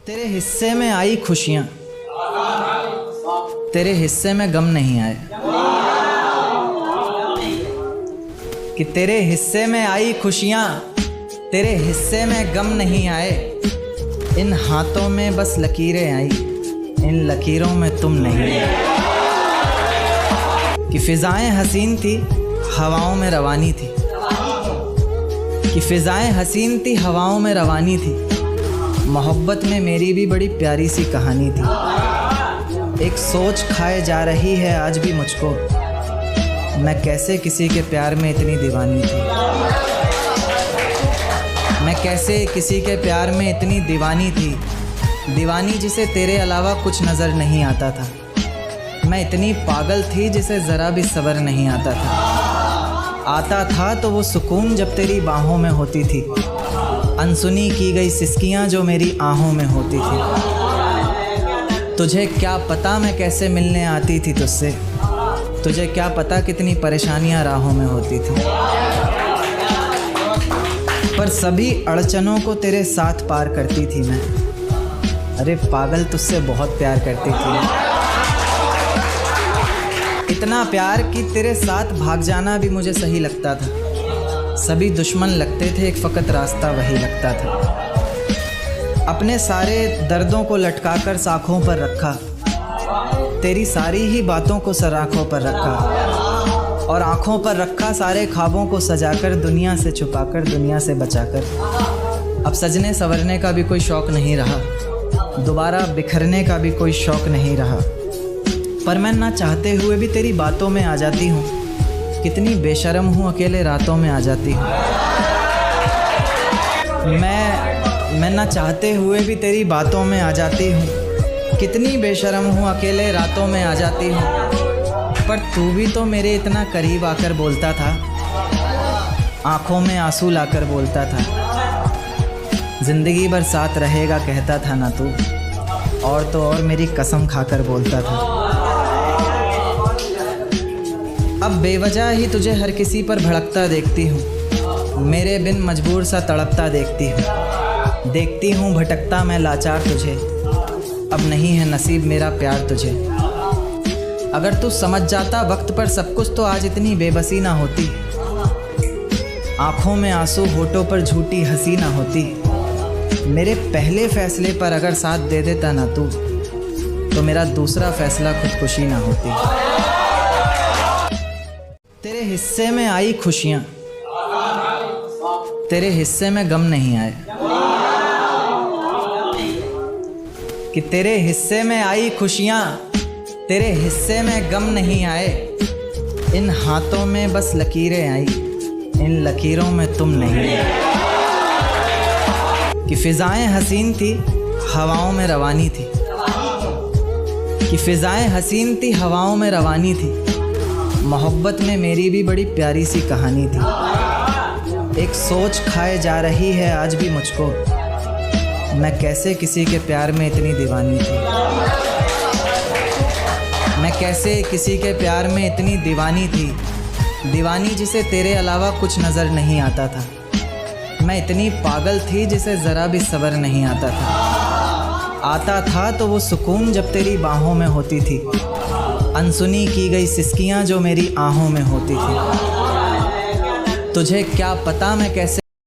तेरे हिस्से में आई खुशियाँ, तेरे हिस्से में गम नहीं आए। कि तेरे हिस्से में आई खुशियाँ, तेरे हिस्से में गम नहीं आए। इन हाथों में बस लकीरें आई, इन लकीरों में तुम नहीं आए। कि फ़िज़ाएं हसीन थी, हवाओं में रवानी थी। कि फ़िज़ाएं हसीन थी, हवाओं में रवानी थी। मोहब्बत में मेरी भी बड़ी प्यारी सी कहानी थी। एक सोच खाए जा रही है आज भी मुझको, मैं कैसे किसी के प्यार में इतनी दीवानी थी। मैं कैसे किसी के प्यार में इतनी दीवानी थी, दीवानी जिसे तेरे अलावा कुछ नज़र नहीं आता था। मैं इतनी पागल थी जिसे ज़रा भी सब्र नहीं आता था तो वो सुकून जब तेरी बाहों में होती थी। अनसुनी की गई सिसकियाँ जो मेरी आहों में होती थी। तुझे क्या पता मैं कैसे मिलने आती थी तुझसे, तुझे क्या पता कितनी परेशानियाँ राहों में होती थी। पर सभी अड़चनों को तेरे साथ पार करती थी मैं। अरे पागल, तुझसे बहुत प्यार करती थी। इतना प्यार कि तेरे साथ भाग जाना भी मुझे सही लगता था। सभी दुश्मन लगते थे, एक फ़कत रास्ता वही लगता था। अपने सारे दर्दों को लटकाकर साखों पर रखा, तेरी सारी ही बातों को सराखों पर रखा। और आँखों पर रखा सारे ख्वाबों को सजाकर, दुनिया से छुपाकर, दुनिया से बचाकर। अब सजने संवरने का भी कोई शौक़ नहीं रहा, दोबारा बिखरने का भी कोई शौक़ नहीं रहा। पर मैं ना चाहते हुए भी तेरी बातों में आ जाती हूँ। कितनी बेशर्म हूँ, अकेले रातों में आ जाती हूँ। मैं ना चाहते हुए भी तेरी बातों में आ जाती हूँ। कितनी बेशर्म हूँ, अकेले रातों में आ जाती हूँ। पर तू भी तो मेरे इतना करीब आकर बोलता था, आँखों में आंसू लाकर बोलता था। ज़िंदगी भर साथ रहेगा कहता था ना तू, और तो और मेरी कसम खाकर बोलता था। अब बेवजह ही तुझे हर किसी पर भड़कता देखती हूँ, मेरे बिन मजबूर सा तड़पता देखती हूँ भटकता मैं लाचार तुझे। अब नहीं है नसीब मेरा प्यार तुझे। अगर तू समझ जाता वक्त पर सब कुछ तो आज इतनी बेबसी ना होती। आँखों में आंसू, होठों पर झूठी हंसी ना होती। मेरे पहले फैसले पर अगर साथ दे देता ना तू, तो मेरा दूसरा फैसला खुदकुशी ना होती। तेरे हिस्से में आई खुशियाँ, तेरे हिस्से में गम नहीं आए। कि तेरे हिस्से में आई खुशियाँ, तेरे हिस्से में गम नहीं आए। इन हाथों में बस लकीरें आई, इन लकीरों में तुम नहीं आए। कि फ़िज़ाएं हसीन थी, हवाओं में रवानी थी। कि फ़िज़ाएं हसीन थी, हवाओं में रवानी थी। मोहब्बत में मेरी भी बड़ी प्यारी सी कहानी थी। एक सोच खाए जा रही है आज भी मुझको, मैं कैसे किसी के प्यार में इतनी दीवानी थी। मैं कैसे किसी के प्यार में इतनी दीवानी थी, दीवानी जिसे तेरे अलावा कुछ नज़र नहीं आता था। मैं इतनी पागल थी जिसे ज़रा भी सब्र नहीं आता था तो वो सुकून जब तेरी बाहों में होती थी। अनसुनी की गई सिसकियाँ जो मेरी आहों में होती थी। तुझे क्या पता मैं कैसे